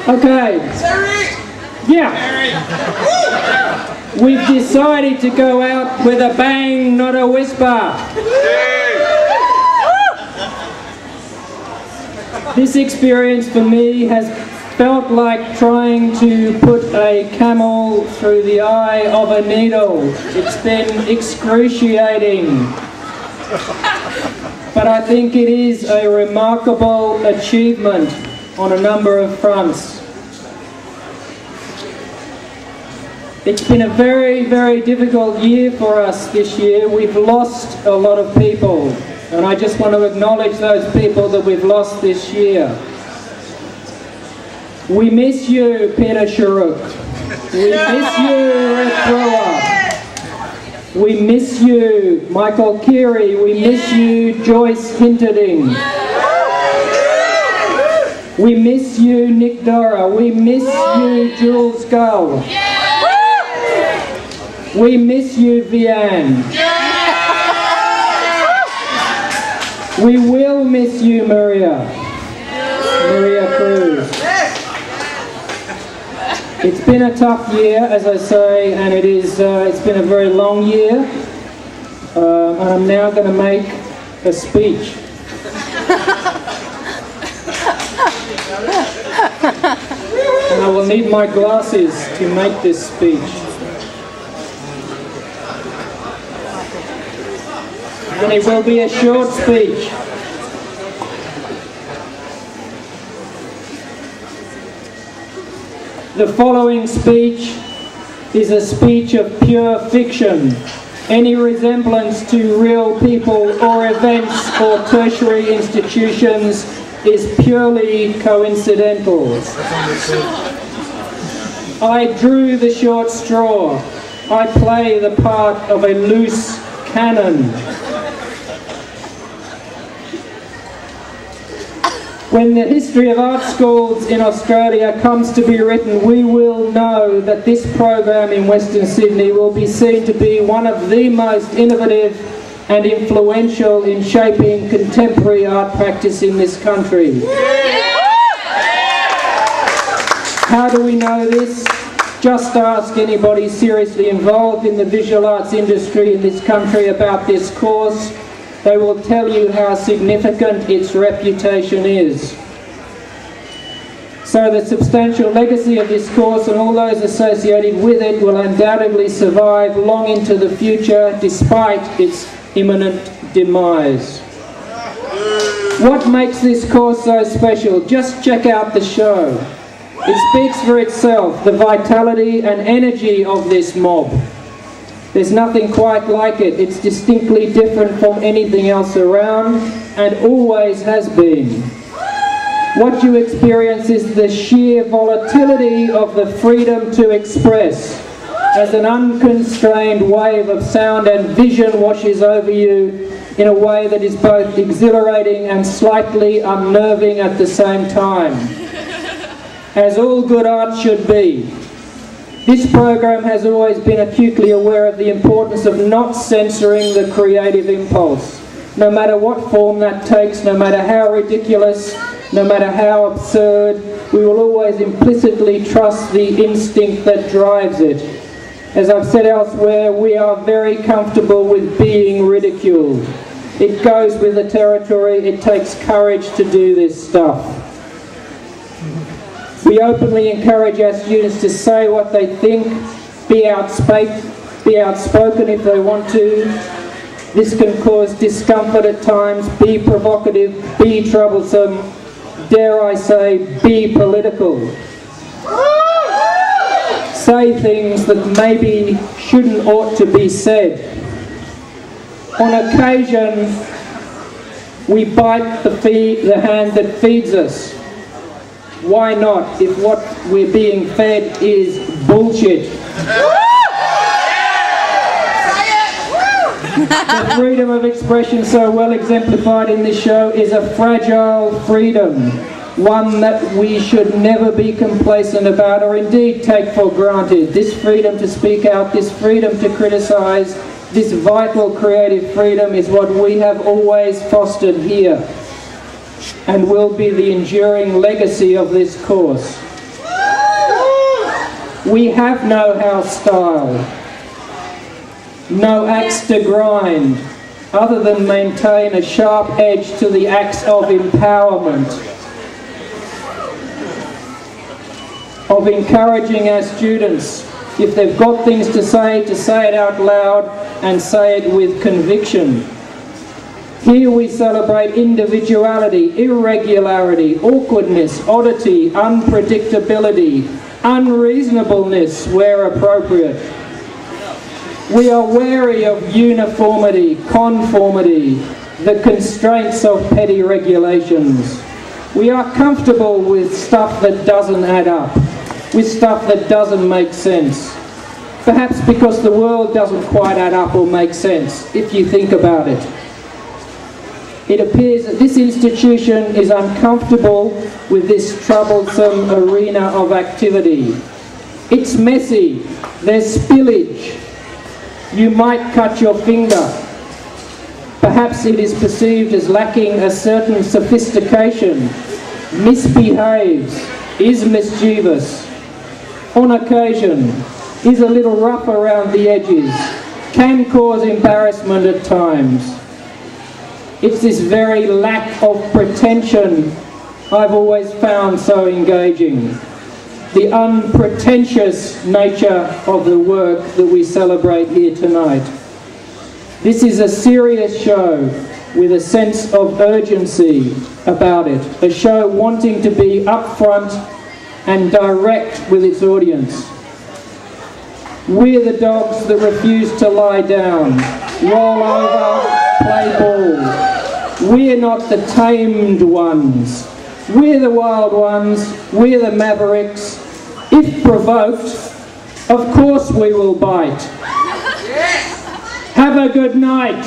Okay. Yeah. We've decided to go out with a bang, not a whisper. This experience for me has felt like trying to put a camel through the eye of a needle. It's been excruciating. But I think it is a remarkable achievement on a number of fronts. It's been a very, very difficult year for us this year. We've lost a lot of people, and I just want to acknowledge those people that we've lost this year. We miss you, Peter Sharuk. We miss you, Red Brewer. We miss you, Michael Keary. We miss you, Joyce Hinterding. We miss you, Nick Dora. We miss you, Jules Gull. We miss you, Vianne. We will miss you, Maria Cruz. It's been a tough year, as I say, and it's been a very long year. And I'm now going to make a speech. And I will need my glasses to make this speech. And it will be a short speech. The following speech is a speech of pure fiction. Any resemblance to real people or events or tertiary institutions is purely coincidental. I drew the short straw. I play the part of a loose cannon. When the history of art schools in Australia comes to be written, we will know that this program in Western Sydney will be seen to be one of the most innovative and influential in shaping contemporary art practice in this country. How do we know this? Just ask anybody seriously involved in the visual arts industry in this country about this course. They will tell you how significant its reputation is. So the substantial legacy of this course and all those associated with it will undoubtedly survive long into the future despite its imminent demise. What makes this course so special? Just check out the show. It speaks for itself, the vitality and energy of this mob. There's nothing quite like it. It's distinctly different from anything else around and always has been. What you experience is the sheer volatility of the freedom to express as an unconstrained wave of sound and vision washes over you in a way that is both exhilarating and slightly unnerving at the same time. As all good art should be. This program has always been acutely aware of the importance of not censoring the creative impulse. No matter what form that takes, no matter how ridiculous, no matter how absurd, we will always implicitly trust the instinct that drives it. As I've said elsewhere, we are very comfortable with being ridiculed. It goes with the territory. It takes courage to do this stuff. We openly encourage our students to say what they think, be outspoken if they want to. This can cause discomfort at times, be provocative, be troublesome, dare I say, be political. Say things that maybe shouldn't ought to be said. On occasion, we bite the hand that feeds us. Why not, if what we're being fed is bullshit? The freedom of expression so well exemplified in this show is a fragile freedom, one that we should never be complacent about or indeed take for granted. This freedom to speak out, this freedom to criticise, this vital creative freedom is what we have always fostered here and will be the enduring legacy of this course. We have no house style, no axe to grind, other than maintain a sharp edge to the axe of empowerment, of encouraging our students, if they've got things to say it out loud and say it with conviction. Here we celebrate individuality, irregularity, awkwardness, oddity, unpredictability, unreasonableness where appropriate. We are wary of uniformity, conformity, the constraints of petty regulations. We are comfortable with stuff that doesn't add up, with stuff that doesn't make sense. Perhaps because the world doesn't quite add up or make sense, if you think about it. It appears that this institution is uncomfortable with this troublesome arena of activity. It's messy, there's spillage, you might cut your finger. Perhaps it is perceived as lacking a certain sophistication, misbehaves, is mischievous, on occasion, is a little rough around the edges, can cause embarrassment at times. It's this very lack of pretension I've always found so engaging. The unpretentious nature of the work that we celebrate here tonight. This is a serious show with a sense of urgency about it. A show wanting to be upfront and direct with its audience. We're the dogs that refuse to lie down, roll over, play ball. We're not the tamed ones. We're the wild ones. We're the mavericks. If provoked, of course we will bite. Have a good night.